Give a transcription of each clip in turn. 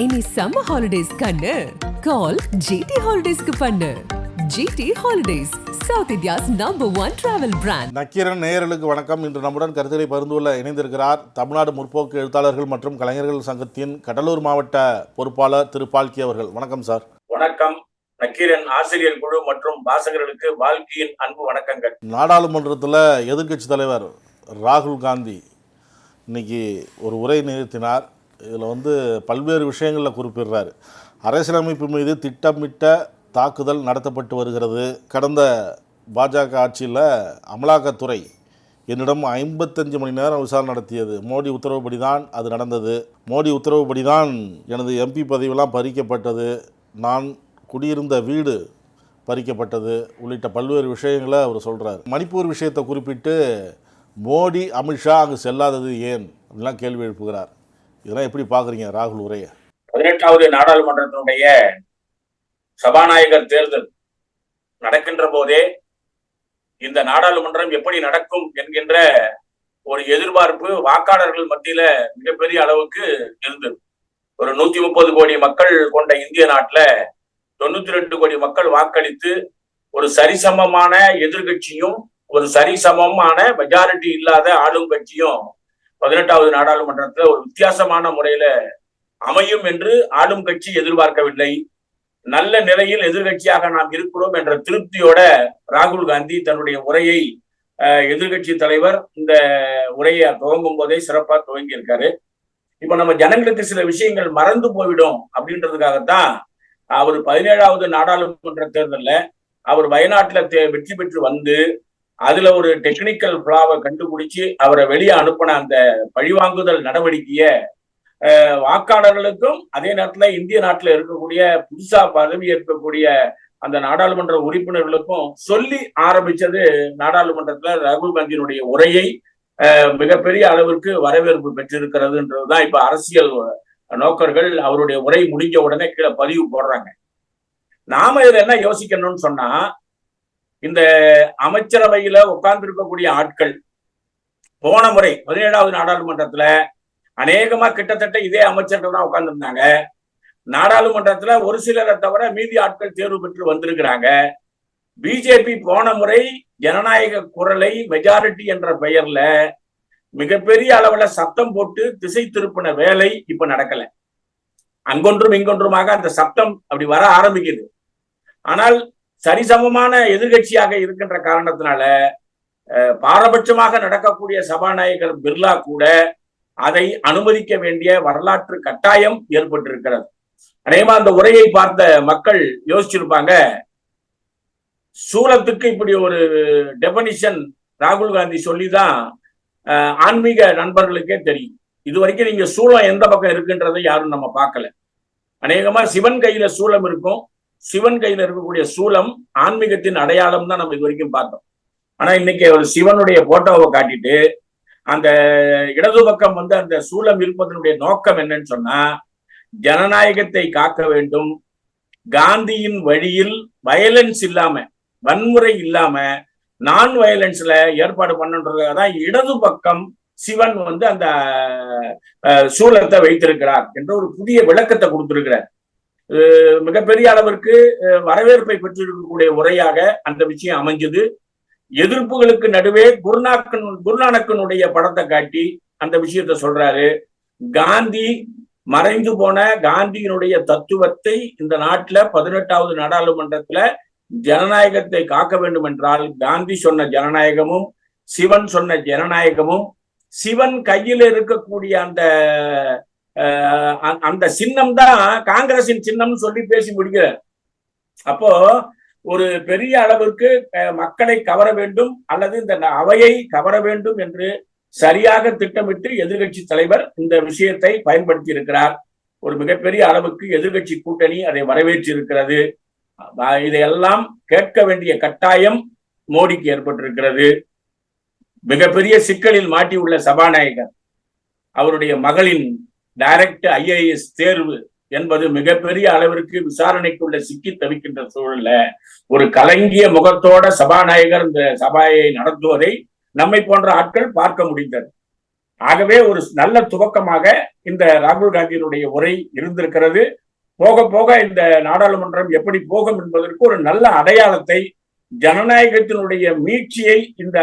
இனி summer holidays கண்ணு கால் GT ஹாலிடேஸ்க்கு பண்ணு. GT holidays, South India's #1 travel brand. Nakkeeran நேயர்களுக்கு வணக்கம். இன்று நம்முடன் கருத்துரை பகிர்ந்து கொள்ள இணைந்திருக்கிறார் தமிழ்நாடு முற்போக்கு எழுத்தாளர்கள் மற்றும் கலைஞர்கள் சங்கத்தின் கடலூர் மாவட்ட பொறுப்பாளர் திரு பால்கி அவர்கள். வணக்கம் சார். வணக்கம். நக்கீரன் ஆசிரியர் குழு மற்றும் வாசகர்களுக்கு பால்கியின் அன்பு வணக்கங்கள். நாடாளுமன்றத்தில் எதிர்க்கட்சி தலைவர் ராகுல் காந்தி இன்னைக்கு ஒரு உரை நிறுத்தினார். இதில் பல்வேறு விஷயங்களில் குறிப்பிடுறாரு. அரசியலமைப்பு மீது திட்டமிட்ட தாக்குதல் நடத்தப்பட்டு வருகிறது. கடந்த பாஜக ஆட்சியில் அமலாக்கத்துறை என்னிடம் 55 மணி நேரம் விசாரணை நடத்தியது. மோடி உத்தரவுப்படி தான் அது நடந்தது. மோடி உத்தரவுப்படி தான் எனது எம்பி பதவியெல்லாம் பறிக்கப்பட்டது. நான் குடியிருந்த வீடு பறிக்கப்பட்டது உள்ளிட்ட பல்வேறு விஷயங்களை அவர் சொல்கிறார். மணிப்பூர் விஷயத்தை குறிப்பிட்டு மோடி அமித்ஷா அங்கு செல்லாதது ஏன் அப்படிலாம் கேள்வி எழுப்புகிறார். இதெல்லாம் எப்படி பார்க்குறீங்க ராகுல் உரையை? 18வது நாடாளுமன்றத்தினுடைய சபாநாயகர் தேர்தல் நடக்கின்ற போதே இந்த நாடாளுமன்றம் எப்படி நடக்கும் என்கின்ற ஒரு எதிர்பார்ப்பு வாக்காளர்கள் மத்தியில மிகப்பெரிய அளவுக்கு இருந்தது. ஒரு 130 கோடி மக்கள் கொண்ட இந்திய நாட்டுல 92 கோடி மக்கள் வாக்களித்து ஒரு சரிசமமான எதிர்கட்சியும் ஒரு சரிசமமான மெஜாரிட்டி இல்லாத ஆளும் கட்சியும் 18வது நாடாளுமன்றத்துல ஒரு வித்தியாசமான முறையில அமையும் என்று ஆளும் கட்சி எதிர்பார்க்கவில்லை. நல்ல நிலையில் எதிர்கட்சியாக நாம் இருக்கிறோம் என்ற திருப்தியோட ராகுல் காந்தி தன்னுடைய உரையை எதிர்கட்சி தலைவர் இந்த உரையை துவங்கும் போதே சிறப்பா துவங்கி இருக்காரு. இப்ப நம்ம ஜனங்களுக்கு சில விஷயங்கள் மறந்து போய்விடும் அப்படின்றதுக்காகத்தான் அவர் 17வது நாடாளுமன்ற தேர்தலில் அவர் வயநாட்டுல வெற்றி பெற்று வந்து அதுல ஒரு டெக்னிக்கல் பிளாவை கண்டுபிடிச்சு அவரை வெளியே அனுப்பின அந்த பழிவாங்குதல் நடவடிக்கைய வாக்காளர்களுக்கும் அதே நேரத்துல இந்திய நாட்டுல இருக்கக்கூடிய புதுசா பதவி ஏற்கக்கூடிய அந்த நாடாளுமன்ற உறுப்பினர்களுக்கும் சொல்லி ஆரம்பிச்சது நாடாளுமன்றத்துல ராகுல் காந்தியினுடைய உரையை மிகப்பெரிய அளவிற்கு வரவேற்பு பெற்றிருக்கிறதுன்றதுதான் இப்ப அரசியல் நோக்கர்கள் அவருடைய உரை முடிஞ்ச உடனே கீழே பதிவு போடுறாங்க. நாம இதில் என்ன யோசிக்கணும்னு சொன்னா, இந்த அமைச்சரவையில உட்கார்ந்து இருக்கக்கூடிய ஆட்கள் போன முறை 17வது நாடாளுமன்றத்துல அநேகமா கிட்டத்தட்ட இதே அமைச்சர்கள் தான் உட்கார்ந்துருந்தாங்க. நாடாளுமன்றத்துல ஒரு சிலரை தவிர மீதி ஆட்கள் தேர்வு பெற்று வந்திருக்கிறாங்க. பிஜேபி போன முறை ஜனநாயக குரலை மெஜாரிட்டி என்ற பெயர்ல மிகப்பெரிய அளவுல சத்தம் போட்டு திசை திருப்பின வேலை இப்ப நடக்கல. அங்கொன்றும் இங்கொன்றுமாக அந்த சத்தம் அப்படி வர ஆரம்பிக்குது. ஆனால் சரிசமமான எதிர்கட்சியாக இருக்கின்ற காரணத்தினால பாரபட்சமாக நடக்கக்கூடிய சபாநாயகர் பிர்லா கூட அதை அனுமதிக்க வேண்டிய வரலாற்று கட்டாயம் ஏற்பட்டிருக்கிறது. அநேகமா அந்த உரையை பார்த்த மக்கள் யோசிச்சிருப்பாங்க, சூலத்துக்கு இப்படி ஒரு டெபனிஷன் ராகுல் காந்தி சொல்லிதான் ஆன்மீக நண்பர்களுக்கே தெரியும். இது வரைக்கும் நீங்க சூலம் எந்த பக்கம் இருக்குன்றதை யாரும் நம்ம பார்க்கல. அநேகமா சிவன் கையில சூலம் இருக்கும். சிவன் கையில இருக்கக்கூடிய சூலம் ஆன்மீகத்தின் அடையாளம் தான் நம்ம இது வரைக்கும் பார்த்தோம். ஆனா இன்னைக்கு ஒரு சிவனுடைய போட்டோவை காட்டிட்டு அந்த இடது பக்கம் அந்த சூலம் இருப்பதனுடைய நோக்கம் என்னன்னு சொன்னா, ஜனநாயகத்தை காக்க வேண்டும், காந்தியின் வழியில் வயலன்ஸ் இல்லாம வன்முறை இல்லாம நான் வயலன்ஸ்ல ஏற்பாடு பண்ணுன்றதுதான் இடது பக்கம் சிவன் அந்த சூலத்தை வைத்திருக்கிறார் என்ற ஒரு புதிய விளக்கத்தை கொடுத்திருக்கிறார். மிகப்பெரிய அளவிற்கு வரவேற்பை பெற்றிருக்கக்கூடிய உரையாக அந்த விஷயம் அமைஞ்சது. எதிர்ப்புகளுக்கு நடுவே குருநானக்கனுடைய படத்தை காட்டி அந்த விஷயத்த சொல்றாரு. காந்தி மறைந்து போன காந்தியினுடைய தத்துவத்தை இந்த நாட்டுல 18வது நாடாளுமன்றத்துல ஜனநாயகத்தை காக்க வேண்டும் என்றால் காந்தி சொன்ன ஜனநாயகமும் சிவன் சொன்ன ஜனநாயகமும் சிவன் கையில் இருக்கக்கூடிய அந்த சின்னம் தான் காங்கிரசின் சின்னம் சொல்லி பேசி முடிக்கிறார். அப்போ ஒரு பெரிய அளவிற்கு மக்களை கவர வேண்டும் அல்லது இந்த அவையை கவர வேண்டும் என்று சரியாக திட்டமிட்டு எதிர்கட்சி தலைவர் இந்த விஷயத்தை பயன்படுத்தி இருக்கிறார். ஒரு மிகப்பெரிய அளவுக்கு எதிர்கட்சி கூட்டணி அதை வரவேற்று இருக்கிறது. இதையெல்லாம் கேட்க வேண்டிய கட்டாயம் மோடிக்கு ஏற்பட்டிருக்கிறது. மிகப்பெரிய சிக்கலில் மாட்டியுள்ள சபாநாயகர் அவருடைய மகளின் டைரக்ட் IAS தேர்வு என்பது மிகப்பெரிய அளவிற்கு விசாரணைக்குள்ள சிக்கி தவிக்கின்ற சூழல்ல ஒரு கலங்கிய முகத்தோட சபாநாயகர் இந்த சபையை நடத்துவதை நம்மை போன்ற ஆட்கள் பார்க்க முடிந்தது. ஆகவே ஒரு நல்ல துவக்கமாக இந்த ராகுல் காந்தியினுடைய உரை இருந்திருக்கிறது. போக போக இந்த நாடாளுமன்றம் எப்படி போகும் என்பதற்கு ஒரு நல்ல அடையாளத்தை, ஜனநாயகத்தினுடைய மீட்சியை இந்த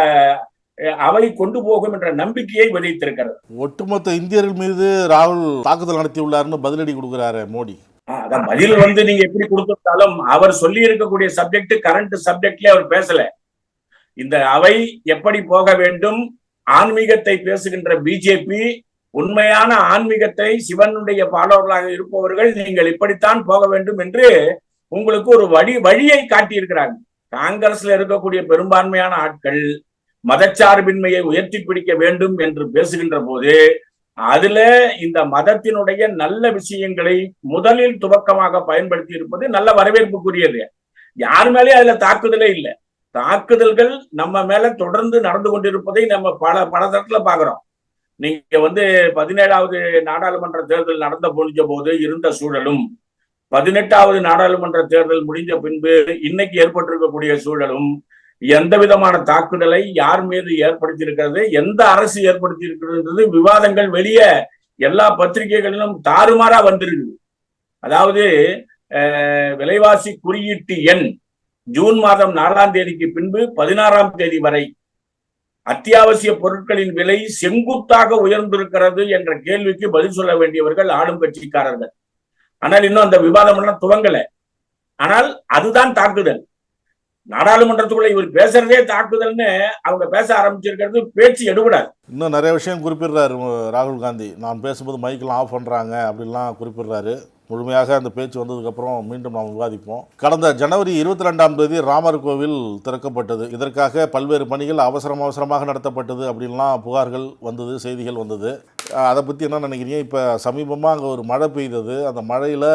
அவை கொண்டு போகும் என்ற நம்பிக்கையை விதைத்திருக்கிறது. ஒட்டுமொத்த இந்தியர்கள் மீது ராகுல் தாக்குதல் நடத்தியுள்ளார்னு பதிலடி கொடுக்கிறாரு மோடி. அதான் பதில் நீங்க எப்படி கொடுத்தாலும் அவர் சொல்லி இருக்கக்கூடிய சப்ஜெக்ட் கரண்ட் சப்ஜெக்ட்ல அவர் பேசல. இந்த அவை எப்படி போக வேண்டும், ஆன்மீகத்தை பேசுகின்ற பிஜேபி, உண்மையான ஆன்மீகத்தை சிவனுடைய பாலவர்களாக இருப்பவர்கள் நீங்கள் இப்படித்தான் போக வேண்டும் என்று உங்களுக்கு ஒரு வழியை காட்டியிருக்கிறாங்க. காங்கிரஸ்ல இருக்கக்கூடிய பெரும்பான்மையான ஆட்கள் மதச்சார்பின்மையை உயர்த்தி பிடிக்க வேண்டும் என்று பேசுகின்ற போது அதுல இந்த மதத்தினுடைய நல்ல விஷயங்களை முதலில் துவக்கமாக பயன்படுத்தி இருப்பது நல்ல வரவேற்புக்குரியது. யார் மேலேயும் அதுல தாக்குதலே இல்லை. தாக்குதல்கள் நம்ம மேல தொடர்ந்து நடந்து கொண்டிருப்பதை நம்ம பல தரத்துல பாக்குறோம். நீங்க 17வது நாடாளுமன்ற தேர்தல் நடந்த முடிஞ்ச போது இருந்த சூழலும், 18வது நாடாளுமன்ற தேர்தல் முடிஞ்ச பின்பு இன்னைக்கு ஏற்பட்டிருக்கக்கூடிய சூழலும், எந்த விதமான தாக்குதலை யார் மீது ஏற்படுத்தியிருக்கிறது, எந்த அரசு ஏற்படுத்தி இருக்கிறது, விவாதங்கள் வெளியே எல்லா பத்திரிகைகளிலும் தாறுமாறா வந்திருக்கு. அதாவது விலைவாசி குறியீட்டு எண் ஜூன் மாதம் 4ஆம் தேதிக்கு பின்பு 16ஆம் தேதி வரை அத்தியாவசிய பொருட்களின் விலை செங்குத்தாக உயர்ந்திருக்கிறது என்ற கேள்விக்கு பதில் சொல்ல வேண்டியவர்கள் ஆளும் கட்சிக்காரர்கள். ஆனால் இன்னும் அந்த விவாதம் எல்லாம் துவங்கல. ஆனால் அதுதான் தாக்குதல். நாடாளுமன்றத்துக்குள்ள இவர் பேசுறதே தாக்குதல்னு அவங்க பேச ஆரம்பிச்சிருக்கிறது பேச்சு எடுபடாது. இன்னும் நிறைய விஷயம் குறிப்பிடுறாரு ராகுல் காந்தி. நான் பேசும்போது மைக்கெல்லாம் ஆஃப் பண்றாங்க அப்படின்லாம் குறிப்பிடுறாரு. முழுமையாக அந்த பேச்சு வந்ததுக்கப்புறம் மீண்டும் நாம் விவாதிப்போம். கடந்த ஜனவரி 22ஆம் தேதி ராமர் கோவில் திறக்கப்பட்டது. இதற்காக பல்வேறு பணிகள் அவசரமாக நடத்தப்பட்டது அப்படின்லாம் புகார்கள் வந்தது, செய்திகள் வந்தது. அதை பற்றி என்ன நினைக்கிறீங்க? இப்போ சமீபமாக அங்கே ஒரு மழை பெய்தது. அந்த மழையில்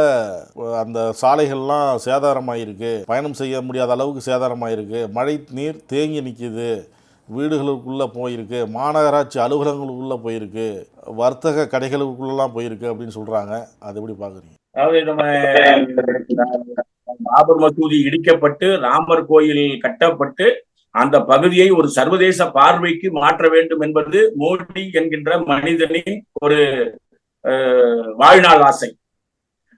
அந்த சாலைகள்லாம் சேதாரமாயிருக்கு, பயணம் செய்ய முடியாத அளவுக்கு சேதாரமாயிருக்கு, மழை நீர் தேங்கி நிற்கிது, வீடுகளுக்குள்ளே போயிருக்கு, மாநகராட்சி அலுவலகங்களுக்குள்ளே போயிருக்கு, வர்த்தக கடைகளுக்குள்ளெல்லாம் போயிருக்கு அப்படின்னு சொல்கிறாங்க. அதை எப்படி பார்க்குறீங்க? அதாவது நம்ம பாபர் மசூதி இடிக்கப்பட்டு ராமர் கோயில் கட்டப்பட்டு அந்த பகுதியை ஒரு சர்வதேச பார்வைக்கு மாற்ற வேண்டும் என்பது மோடி என்கின்ற மனிதனின் ஒரு வாழ்நாள் ஆசை.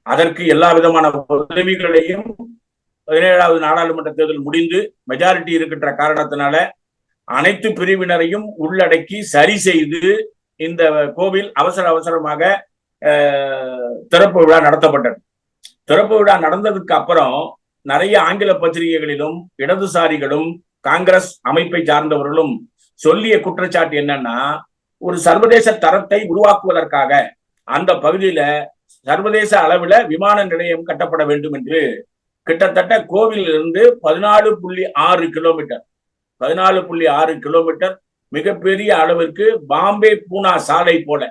அதற்கு எல்லா விதமான உதவிகளையும் 17வது நாடாளுமன்ற தேர்தல் முடிந்து மெஜாரிட்டி இருக்கின்ற காரணத்தினால அனைத்து பிரிவினரையும் உள்ளடக்கி சரி செய்து இந்த கோவில் அவசரமாக திறப்பு விழா நடத்தப்பட்டது. திறப்பு விழா நடந்ததுக்கு அப்புறம் நிறைய ஆங்கில பத்திரிகைகளிலும் இடதுசாரிகளும் காங்கிரஸ் அமைப்பை சார்ந்தவர்களும் சொல்லிய குற்றச்சாட்டு என்னன்னா, ஒரு சர்வதேச தரத்தை உருவாக்குவதற்காக அந்த பகுதியில சர்வதேச அளவில் விமான நிலையம் கட்டப்பட வேண்டும் என்று கிட்டத்தட்ட கோவிலிருந்து 14.6 கிலோமீட்டர் மிகப்பெரிய அளவிற்கு பாம்பே பூனா சாலை போல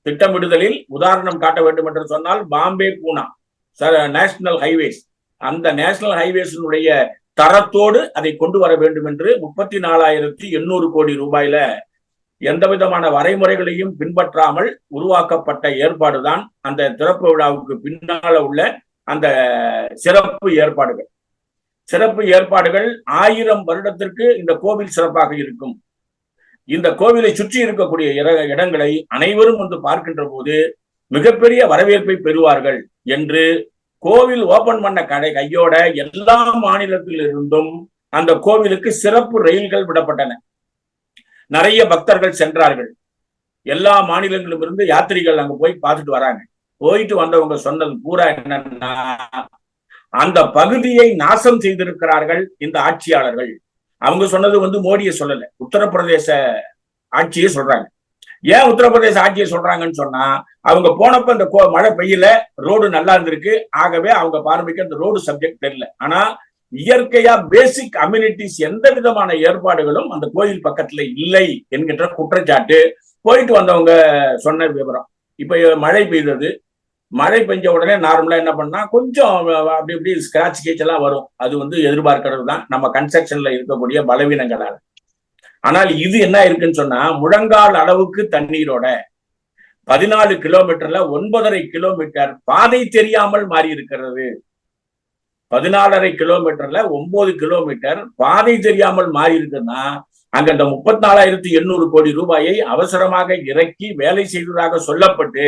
திட்டமிடுதலில் உதாரணம் காட்ட வேண்டும் என்று சொன்னால் பாம்பே பூனா நேஷனல் ஹைவேஸ், அந்த நேஷனல் ஹைவேஸினுடைய தரத்தோடு அதை கொண்டு வர வேண்டும் என்று 34,800 கோடி ரூபாயில எந்த விதமான வரைமுறைகளையும் பின்பற்றாமல் உருவாக்கப்பட்ட ஏற்பாடுதான் அந்த திறப்பு விழாவுக்கு பின்னால உள்ள அந்த சிறப்பு ஏற்பாடுகள். 1000 வருடத்திற்கு இந்த கோவில் சிறப்பாக இருக்கும். இந்த கோவிலை சுற்றி இருக்கக்கூடிய இடங்களை அனைவரும் வந்து பார்க்கின்ற போது மிகப்பெரிய வரவேற்பை பெறுவார்கள் என்று கோவில் ஓபன் பண்ண கையோட எல்லா மாநிலத்தில் இருந்தும் அந்த கோவிலுக்கு சிறப்பு ரயில்கள் விடப்பட்டன. நிறைய பக்தர்கள் சென்றார்கள். எல்லா மாநிலங்களிலும் இருந்து யாத்திரிகள் அங்க போய் பார்த்துட்டு வராங்க. போயிட்டு வந்தவங்க சொன்னது பூரா என்னன்னா, அந்த பகுதியை நாசம் செய்திருக்கிறார்கள் இந்த ஆட்சியாளர்கள். அவங்க சொன்னது மோடியை சொல்லல, உத்தரப்பிரதேச ஆட்சியை சொல்றாங்க. ஏன் உத்தரப்பிரதேச ஆட்சியை சொல்றாங்கன்னு சொன்னா, அவங்க போனப்ப இந்த மழை பெய்யல, ரோடு நல்லா இருந்திருக்கு. ஆகவே அவங்க பார்வைக்கு அந்த ரோடு சப்ஜெக்ட் தெரியல. ஆனா இயற்கையா பேசிக் அம்யூனிட்டிஸ் எந்த விதமான ஏற்பாடுகளும் அந்த கோயில் பக்கத்துல இல்லை என்கின்ற குற்றச்சாட்டு போயிட்டு வந்தவங்க சொன்ன விவரம். இப்ப மழை பெய்தது, மழை பெஞ்ச உடனே நார்மலா என்ன பண்ணா கொஞ்சம் அப்படி இப்படி ஸ்கிராட்ச் கேட்ச் எல்லாம் வரும். அது எதிர்பார்க்கிறது தான் நம்ம கன்ஸ்ட்ரக்ஷன்ல இருக்கக்கூடிய பலவீனங்களால. ஆனால் இது என்ன இருக்குன்னு சொன்னா, முழங்கால் அளவுக்கு தண்ணீரோட 14 கிலோமீட்டர்ல 9.5 கிலோமீட்டர் பாதை தெரியாமல் மாறி இருக்கிறது. 14.5 கிலோமீட்டர்ல 9 கிலோமீட்டர் பாதை தெரியாமல் மாறி இருக்குன்னா அங்க அந்த 34,800 கோடி ரூபாயை அவசரமாக இறக்கி வேலை செய்ததாக சொல்லப்பட்டு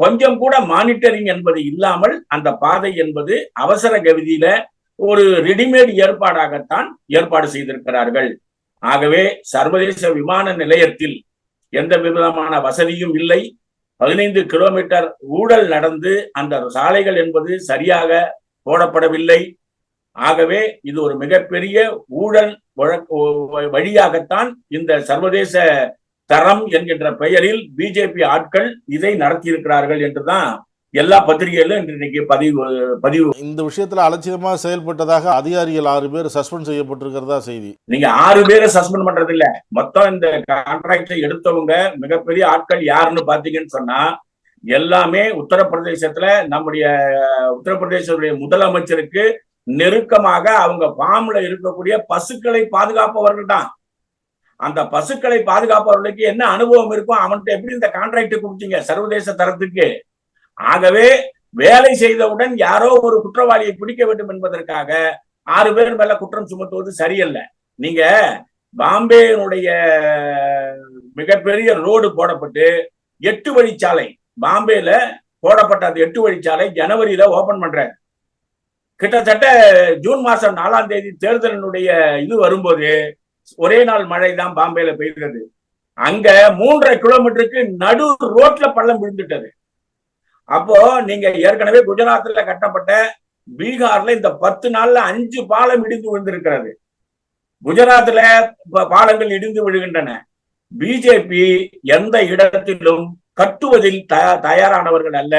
கொஞ்சம் கூட மானிட்டரிங் என்பது இல்லாமல் அந்த பாதை என்பது அவசர கதியில ஒரு ரெடிமேட் ஏற்பாடாகத்தான் ஏற்பாடு செய்திருக்கிறார்கள். ஆகவே சர்வதேச விமான நிலையத்தில் எந்த விதமான வசதியும் இல்லை. 15 கிலோமீட்டர் ஊழல் நடந்து அந்த சாலைகள் என்பது சரியாக போடப்படவில்லை. ஆகவே இது ஒரு மிகப்பெரிய ஊழல் வழியாகத்தான் இந்த சர்வதேச தரம் என்கின்ற பெயரில் பிஜேபி ஆட்கள் இதை நடத்தியிருக்கிறார்கள் என்றுதான் எல்லா பத்திரிகையிலும் இன்னைக்கு பதிவு. இந்த விஷயத்துல அலட்சியமா செயல்பட்டதாக அதிகாரிகள் 6 பேர் சஸ்பெண்ட் செய்யப்பட்டிருக்கிறதா செய்தி. நீங்க 6 பேரை சஸ்பெண்ட் பண்றது இல்ல, மொத்தம் இந்த கான்ட்ராக்டை எடுத்தவங்க மிகப்பெரிய ஆட்கள் யாருன்னு பாத்தீங்கன்னு சொன்னா எல்லாமே உத்தரப்பிரதேசத்துல நம்முடைய உத்தரப்பிரதேசத்துடைய முதலமைச்சருக்கு நெருக்கமாக அவங்க ஃபார்ம்ல இருக்கக்கூடிய பசுக்களை பாதுகாப்பவர்கள் தான். அந்த பசுக்களை பாதுகாப்பவர்களுக்கு என்ன அனுபவம் இருக்கும், அவன்கிட்ட எப்படி இந்த கான்ட்ராக்ட் கொடுத்தீங்க சர்வதேச தரத்துக்கு? ஆகவே வேலை செய்தவுடன் யாரோ ஒரு குற்றவாளியை பிடிக்க வேண்டும் என்பதற்காக 6 பேர் மேல குற்றம் சுமத்துவது சரியல்ல. நீங்க பாம்பேனுடைய மிகப்பெரிய ரோடு போடப்பட்டு 8 வழிச்சாலை பாம்பேல போடப்பட்ட அந்த 8 வழிச்சாலை ஜனவரியில ஓபன் பண்றாரு. கிட்டத்தட்ட ஜூன் மாசம் 4ஆம் தேதி தேர்தலினுடைய இது வரும்போது ஒரே நாள் மழை தான் பாம்பேல பெய்தது. அங்க 3.5 கிலோமீட்டருக்கு நடு ரோட்ல பள்ளம் விழுந்துட்டது. அப்போ நீங்க ஏற்கனவே குஜராத்ல கட்டப்பட்ட பீகார்ல இந்த 10 நாள்ல 5 பாலம் இடிந்து விழுந்திருக்கிறது. குஜராத்ல பாலங்கள் இடிந்து விழுகின்றன. பிஜேபி எந்த இடத்திலும் கட்டுவதில் தயாரானவர்கள் அல்ல,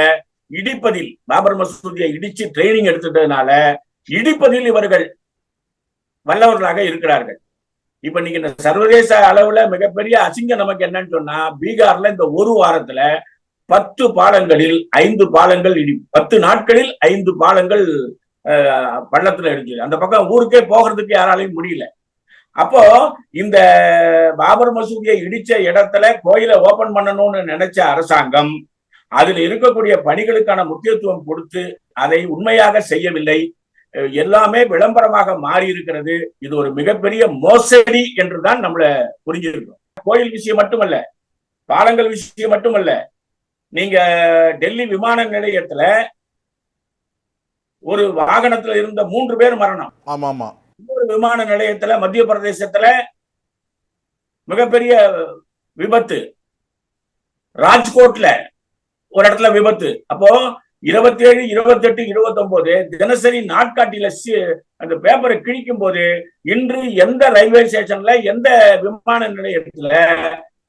இடிப்பதில். பாபர் மசூதியை இடிச்சு ட்ரைனிங் எடுத்துட்டதுனால இடிப்பதில் இவர்கள் வல்லவர்களாக இருக்கிறார்கள். இப்ப நீங்க இந்த சர்வதேச அளவுல மிகப்பெரிய அசிங்கம் நமக்கு என்னன்னு சொன்னா, பீகார்ல இந்த ஒரு வாரத்துல 10 பாலங்களில் 5 பாலங்கள் 10 நாட்களில் 5 பாலங்கள் பள்ளத்துல இடிச்சு அந்த பக்கம் ஊருக்கே போகிறதுக்கு யாராலையும் முடியல. அப்போ இந்த பாபர் மசூதியை இடிச்ச இடத்துல கோயிலை ஓபன் பண்ணணும்னு நினைச்ச அரசாங்கம் அதுல இருக்கக்கூடிய பணிகளுக்கான முக்கியத்துவம் கொடுத்து அதை உண்மையாக செய்யவில்லை. எல்லாமே விளம்பரமாக மாறி இருக்கிறது. இது ஒரு மிகப்பெரிய மோசடி என்றுதான் நம்மள புரிஞ்சிருக்கோம். கோயில் விஷயம் மட்டுமல்ல, பாலங்கள் விஷயம் மட்டுமல்ல, நீங்க டெல்லி விமான நிலையத்துல ஒரு வாகனத்துல இருந்த 3 பேர் மரணம். ஆமா. இன்னொரு விமான நிலையத்துல மத்திய பிரதேசத்துல மிகப்பெரிய விபத்து. ராஜ்கோட்ல ஒரு இடத்துல விபத்து. அப்போ 27, 28, 29 தினசரி நாட்காட்டியில அந்த பேப்பரை கிழிக்கும் போது இன்று எந்த ரயில்வே ஸ்டேஷன்ல எந்த விமான நிலையத்துல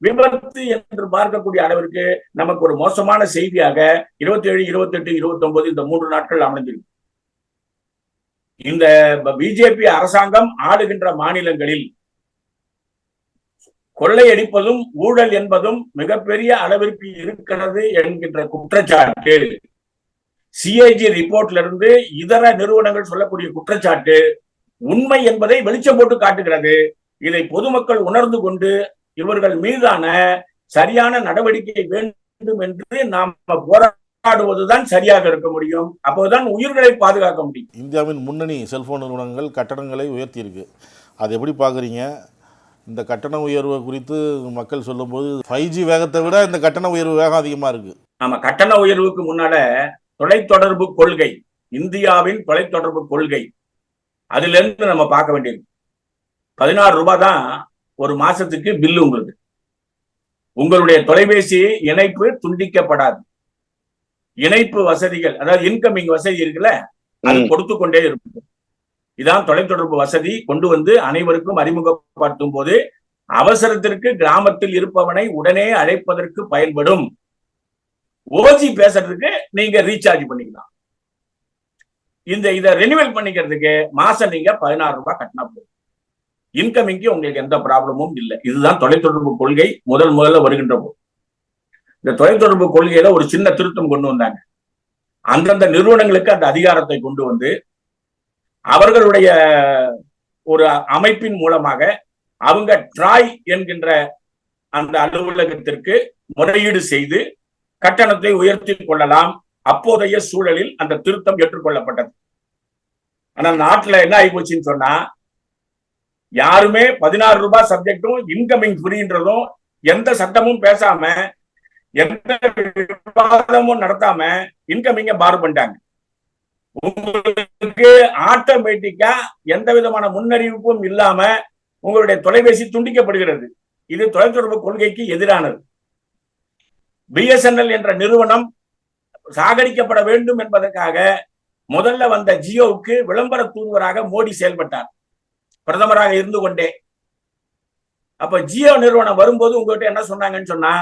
விபத்து என்று பார்க்கக்கூடிய அளவிற்கு நமக்கு ஒரு மோசமான செய்தியாக 27, 28, 29 இந்த 3 நாட்கள் அமைந்திருக்கு. இந்த பிஜேபி அரசாங்கம் ஆளுகின்ற மாநிலங்களில் கொள்ளையடிப்பதும் ஊழல் என்பதும் மிகப்பெரிய அளவிற்கு இருக்கிறது என்கின்ற குற்றச்சாட்டு சிஏஜி ரிப்போர்ட்ல இருந்து இதர நிறுவனங்கள் சொல்லக்கூடிய குற்றச்சாட்டு உண்மை என்பதை வெளிச்சம் போட்டு காட்டுகிறது. இதை பொதுமக்கள் உணர்ந்து கொண்டு இவர்கள் மீதான சரியான நடவடிக்கை வேண்டும் என்று நாம் போராடுவதுதான் சரியாக இருக்க முடியும். அப்போதுதான் உயிர்களை பாதுகாக்க முடியும். இந்தியாவின் முன்னணி செல்போன் நிறுவனங்கள் கட்டணங்களை உயர்த்தி இருக்கு. அது எப்படி பாக்குறீங்க? இந்த கட்டண உயர்வு குறித்து மக்கள் சொல்லும்போது 5G வேகத்தை விட இந்த கட்டண உயர்வு வேகம் அதிகமா இருக்கு. ஆமா, கட்டண உயர்வுக்கு முன்னால தொலைத்தொடர்பு கொள்கை, இந்தியாவின் தொலைத்தொடர்பு கொள்கை, அதுல இருந்து நம்ம பார்க்க வேண்டியது 16 ரூபாய் தான் ஒரு மாசத்துக்கு பில்லு. உங்களுடைய தொலைபேசி இணைப்பு துண்டிக்கப்படாது. இணைப்பு வசதிகள், அதாவது இன்கமிங் வசதி இருக்குல்ல, அது கொடுத்து கொண்டே இருக்கும். இதான் தொலைத்தொடர்பு வசதி கொண்டு வந்து அனைவருக்கும் அறிமுகப்படுத்தும் போது அவசரத்திற்கு கிராமத்தில் இருப்பவனை உடனே அழைப்பதற்கு பயன்படும். ஓஜி பேசுறதுக்கு நீங்க ரீசார்ஜ் பண்ணிக்கலாம். இதை ரெனிவல் பண்ணிக்கிறதுக்கு மாசம் நீங்க 16 ரூபாய் கட்டினா போதும். இன்கமிங்க்கு உங்களுக்கு எந்த ப்ராப்ளமும் இல்லை. இதுதான் தொலைத்தொடர்பு கொள்கை முதல்ல வருகின்ற போது. இந்த தொலைத்தொடர்பு கொள்கையில ஒரு சின்ன திருத்தம் கொண்டு வந்தாங்க. அந்தந்த நிறுவனங்களுக்கு அந்த அதிகாரத்தை கொண்டு வந்து அவர்களுடைய ஒரு அமைப்பின் மூலமாக அவங்க ட்ராய் என்கின்ற அந்த அலுவலகத்திற்கு முறையீடு செய்து கட்டணத்தை உயர்த்தி கொள்ளலாம். அப்போதைய சூழலில் அந்த திருத்தம் ஏற்றுக்கொள்ளப்பட்டது. ஆனால் நாட்டில் என்ன ஆகி போச்சுன்னு சொன்னா, யாருமே 16 ரூபாய் சப்ஜெக்டும் இன்கமிங் ஃப்ரீன்றதும் எந்த சட்டமும் பேசாம எந்த விவாதமும் நடத்தாம இன்கமிங்க பார் பண்ணிட்டாங்க. உங்களுக்கு ஆட்டோமேட்டிக்கா எந்த விதமான முன்னறிவிப்பும் இல்லாம உங்களுடைய தொலைபேசி துண்டிக்கப்படுகிறது. இது தொலைத்தொடர்பு கொள்கைக்கு எதிரானது. பிஎஸ்என்எல் என்ற நிறுவனம் சாகடிக்கப்பட வேண்டும் என்பதற்காக முதல்ல வந்த ஜியோவுக்கு விளம்பர தூதுவராக மோடி செயல்பட்டார், பிரதமராக இருந்து கொண்டே. அப்ப ஜியோ நிறுவனம் வரும்போது உங்ககிட்ட என்ன சொன்னாங்கன்னு சொன்னா,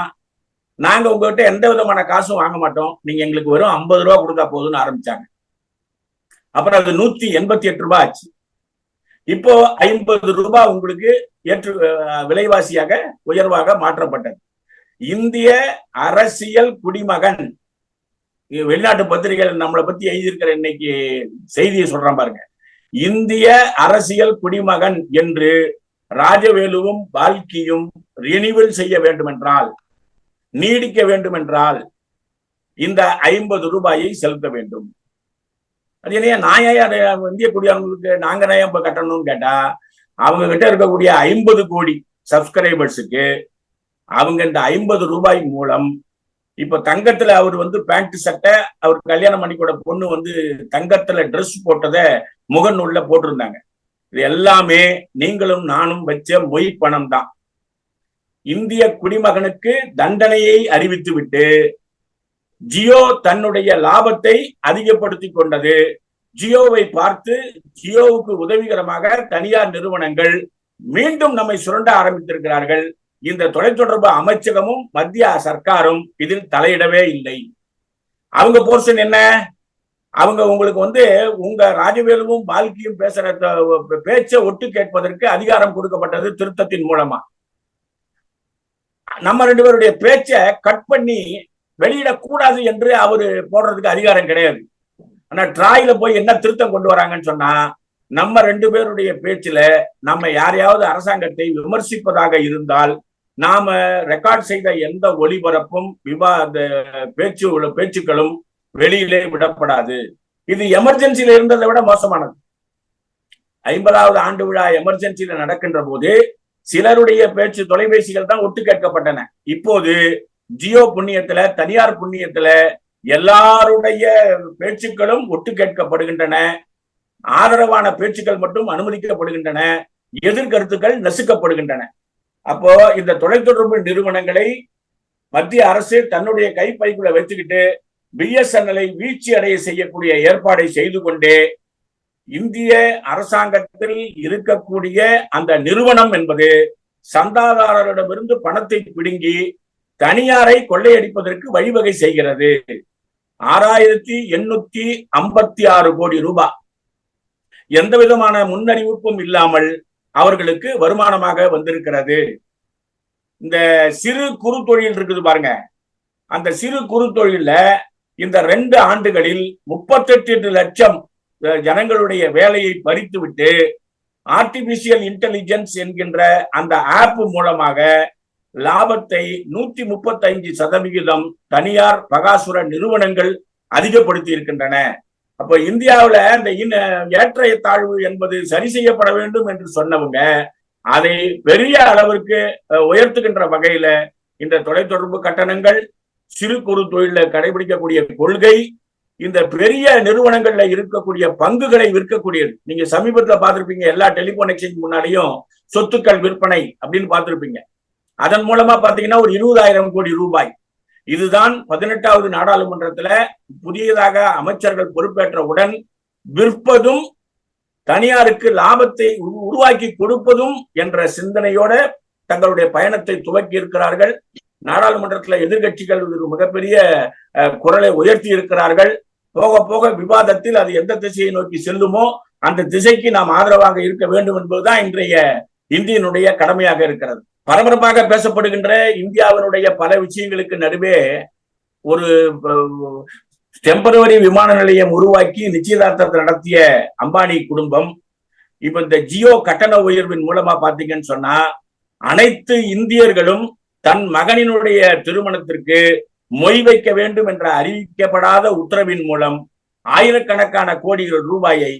நாங்க உங்ககிட்ட எந்த விதமான காசும் வாங்க மாட்டோம், நீங்க எங்களுக்கு வெறும் 50 ரூபாய் கொடுத்தா போதும்னு ஆரம்பிச்சாங்க. அப்புறம் அது 188 ரூபாய் ஆச்சு. இப்போ 50 ரூபாய் உங்களுக்கு விலைவாசியாக உயர்வாக மாற்றப்பட்டது. இந்திய அரசியல் குடிமகன், வெளிநாட்டு பத்திரிகைகள் நம்மளை பத்தி எழுதியிருக்கிற இன்னைக்கு செய்தியை சொல்றான் பாருங்க, இந்திய அரசியல் குடிமகன் என்று ராஜவேலுவும் பால்கியும் ரினிவல் செய்ய வேண்டும் என்றால், நீடிக்க வேண்டும் என்றால் இந்த 50 ரூபாயை செலுத்த வேண்டும். அது என்ன நான் இந்திய குடியாளர்களுக்கு நாங்க நயம் கட்டணும்னு கேட்டா, அவங்க கிட்ட இருக்கக்கூடிய 50 கோடி சப்ஸ்கிரைபர்ஸுக்கு அவங்க இந்த 50 ரூபாய் மூலம் இப்ப தங்கத்துல அவர் பேண்ட் சட்டை, அவர் கல்யாணம் பண்ணி கூட பொண்ணு தங்கத்துல ட்ரெஸ் போட்டத முகநூல்ல போட்டிருந்தாங்க. இது எல்லாமே நீங்களும் நானும் வச்ச மொய் பணம் தான். இந்திய குடிமகனுக்கு தண்டனையை அறிவித்து விட்டு ஜியோ தன்னுடைய லாபத்தை அதிகப்படுத்தி கொண்டது. ஜியோவை பார்த்து ஜியோவுக்கு உதவிகரமாக தனியார் நிறுவனங்கள் மீண்டும் நம்மை சுரண்ட ஆரம்பித்திருக்கிறார்கள். இந்த தொலைத்தொடர்பு அமைச்சகமும் மத்திய சர்க்காரும் இதில் தலையிடவே இல்லை. அவங்க போர்ஷன் என்ன? அவங்க உங்களுக்கு உங்க ராஜவேலுவும் பால்கியும் பேசுற பேச்சை ஒட்டு கேட்பதற்கு அதிகாரம் கொடுக்கப்பட்டது திருத்தத்தின் மூலமா. நம்ம 2 பேருடைய பேச்சை கட் பண்ணி வெளியிடக்கூடாது என்று அவரு போடுறதுக்கு அதிகாரம் கிடையாது. ஆனா ட்ராயில போய் என்ன திருத்தம் கொண்டு வராங்கன்னு சொன்னா, நம்ம 2 பேருடைய பேச்சுல நம்ம யாரையாவது அரசாங்கத்தை விமர்சிப்பதாக இருந்தால் நாம ரெக்கார்ட் செய்த எந்த ஒளிபரப்பும் பேச்சுக்களும் வெளியிலே விடப்படாது. இது எமர்ஜென்சியில இருந்ததை விட மோசமானது. 50வது ஆண்டு விழா எமர்ஜென்சியில நடக்கின்ற போது சிலருடைய பேச்சு தொலைபேசிகள் தான் ஒட்டு கேட்கப்பட்டன. இப்போது ஜியோ புண்ணியத்துல, தனியார் புண்ணியத்துல எல்லாருடைய பேச்சுக்களும் ஒட்டு கேட்கப்படுகின்றன. ஆதரவான பேச்சுக்கள் மட்டும் அனுமதிக்கப்படுகின்றன, எதிர்கருத்துக்கள் நசுக்கப்படுகின்றன. அப்போ இந்த தொலைத்தொடர்பு நிறுவனங்களை மத்திய அரசு தன்னுடைய கைப்பைக்குள்ள வச்சுக்கிட்டு பிஎஸ்என்எல்ஐ வீழ்ச்சி அடைய செய்யக்கூடிய ஏற்பாடை செய்து கொண்டே இந்திய அரசாங்கத்தில் இருக்கக்கூடிய அந்த நிறுவனம் என்பது சந்தாதாரரிடமிருந்து பணத்தை பிடுங்கி தனியாரை கொள்ளையடிப்பதற்கு வழிவகை செய்கிறது. 6856 கோடி ரூபாய் எந்த விதமான முன்னறிவிப்பும் இல்லாமல் அவர்களுக்கு வருமானமாக வந்திருக்கிறது. இந்த சிறு குறு தொழில் இருக்குது பாருங்க, அந்த சிறு குறு தொழில இந்த 2 ஆண்டுகளில் 38 லட்சம் ஜனங்களுடைய வேலையை பறித்து விட்டு ஆர்டிபிஷியல் இன்டெலிஜென்ஸ் என்கின்ற அந்த ஆப் மூலமாக லாபத்தை 135% தனியார் பகாசுர நிறுவனங்கள் அதிகப்படுத்தி இருக்கின்றன. அப்ப இந்தியாவில இந்த ஏற்ற தாழ்வு என்பது சரி செய்யப்பட வேண்டும் என்று சொன்னவங்க அதை பெரிய அளவிற்கு உயர்த்துகின்ற வகையில இந்த தொலைத்தொடர்பு கட்டணங்கள், சிறு குறு தொழில கடைபிடிக்கக்கூடிய கொள்கை, இந்த பெரிய நிறுவனங்கள்ல இருக்கக்கூடிய பங்குகளை விற்கக்கூடியது. நீங்க சமீபத்துல பார்த்திருப்பீங்க, எல்லா டெலிபோன் எக்ஸ்சேஞ்ச் முன்னாடியும் சொத்துக்கள் விற்பனை அப்படின்னு பார்த்திருப்பீங்க. அதன் மூலமா பாத்தீங்கன்னா ஒரு 20,000 கோடி ரூபாய். இதுதான் 18வது நாடாளுமன்றத்துல புதியதாக அமைச்சர்கள் பொறுப்பேற்றவுடன் விற்பதும் தனியாருக்கு லாபத்தை உருவாக்கி கொடுப்பதும் என்ற சிந்தனையோட தங்களுடைய பயணத்தை துவக்கி இருக்கிறார்கள். நாடாளுமன்றத்தில் எதிர்கட்சிகள் மிகப்பெரிய குரலை உயர்த்தி இருக்கிறார்கள். போக போக விவாதத்தில் அது எந்த திசையை நோக்கி செல்லுமோ அந்த திசைக்கு நாம் ஆதரவாக இருக்க வேண்டும் என்பதுதான் இன்றைய இந்தியனுடைய கடமையாக இருக்கிறது. பரபரப்பாக பேசப்படுகின்ற இந்தியாவினுடைய பல விஷயங்களுக்கு நடுவே ஒரு டெம்பரவரி விமான நிலையம் உருவாக்கி நிச்சயதார்த்தத்தை நடத்திய அம்பானி குடும்பம் இப்ப இந்த ஜியோ கட்டண உயர்வின் மூலமா பாத்தீங்கன்னு சொன்னா அனைத்து இந்தியர்களும் தன் மகனினுடைய திருமணத்திற்கு மொய் வைக்க வேண்டும் என்ற அறிவிக்கப்படாத உத்தரவின் மூலம் ஆயிரக்கணக்கான கோடிகள் ரூபாயை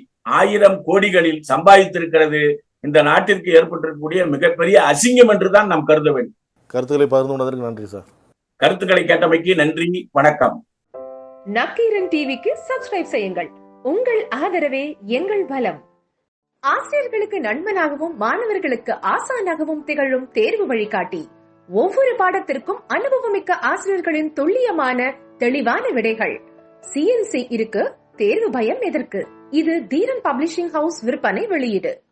1000 கோடிகளில் சம்பாதித்திருக்கிறது இந்த நாட்டிற்கு ஏற்பட்டிருக்கக்கூடிய மிகப்பெரிய அசிங்கம் என்றுதான் நாம் கருத வேண்டும். கருத்துக்களை பகிர்ந்து கொண்டதற்கு நன்றி சார். கருத்துக்களை கேட்டமைக்கு நன்றி, வணக்கம். நக்கீரன் டிவிக்கு சப்ஸ்கிரைப் செய்யுங்கள். உங்கள் ஆதரவே எங்கள் பலம். ஆசிரியர்களுக்கு நண்பனாகவும் மாணவர்களுக்கு ஆசானாகவும் திகழும் தேர்வு வழிகாட்டி. ஒவ்வொரு பாடத்திற்கும் அனுபவமிக்க ஆசிரியர்களின் துல்லியமான தெளிவான விடைகள். CNC இருக்கு, தேர்வு பயம் எதற்கு? இது தீரன் பப்ளிஷிங் ஹவுஸ் விற்பனை வெளியீடு.